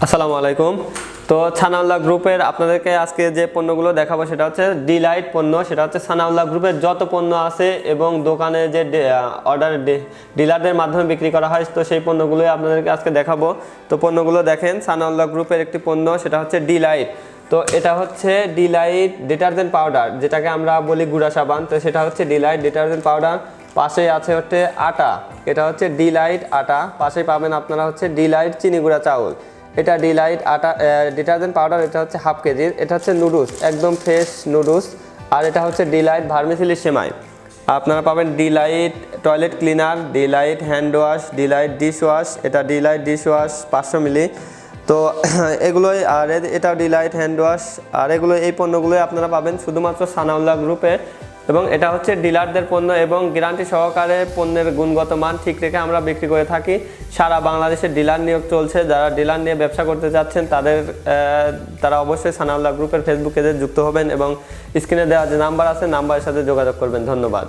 আসসালামু আলাইকুম। তো সানাউল্লাহ গ্রুপের আপনাদেরকে আজকে যে পণ্যগুলো দেখাবো সেটা হচ্ছে ডিলাইট পণ্য। সেটা হচ্ছে সানাউল্লাহ গ্রুপের যত পণ্য আছে এবং দোকানে যে অর্ডার ডিলারদের মাধ্যমে বিক্রি করা হয়, তো সেই পণ্যগুলোই আপনাদেরকে আজকে দেখাবো। তো পণ্যগুলো দেখেন, সানাউল্লাহ গ্রুপের একটি পণ্য, সেটা হচ্ছে ডিলাইট। তো এটা হচ্ছে ডিলাইট ডিটারজেন্ট পাউডার, যেটাকে আমরা বলি গুঁড়া সাবান। তো সেটা হচ্ছে ডিলাইট ডিটারজেন্ট পাউডার। পাশেই আছে হচ্ছে আটা, এটা হচ্ছে ডিলাইট আটা। পাশেই পাবেন আপনারা হচ্ছে ডিলাইট চিনি গুঁড়া চাউল। এটা ডিলাইট আটা ডিটারজেন্ট পাউডার, এটা হচ্ছে হাফ কেজির। এটা হচ্ছে নুডলস, একদম ফ্রেশ নুডলস। আর এটা হচ্ছে ডিলাইট ভার্মিসেলি সেমাই। আপনারা পাবেন Delight toilet cleaner, Delight hand wash, Delight dish wash. এটা ডিলাইট ডিশ ওয়াশ 500 মিলি। তো এগুলোই, আর এটা ডিলাইট হ্যান্ড ওয়াশ। আর এগুলো, এই পণ্যগুলোই আপনারা পাবেন শুধুমাত্র সানাউল্লাহ গ্রুপে। এবং এটা হচ্ছে ডিলারদের পণ্য এবং গ্যারান্টি সহকারে পণ্যের গুণগত মান ঠিক রেখে আমরা বিক্রি করে থাকি। সারা বাংলাদেশে ডিলার নিয়োগ চলছে। যারা ডিলার নিয়ে ব্যবসা করতে যাচ্ছেন তারা অবশ্যই সানাউল্লাহ গ্রুপের ফেসবুক পেজে যুক্ত হবেন এবং স্ক্রিনে দেওয়া যে নাম্বার আছে, নাম্বারের সাথে যোগাযোগ করবেন। ধন্যবাদ।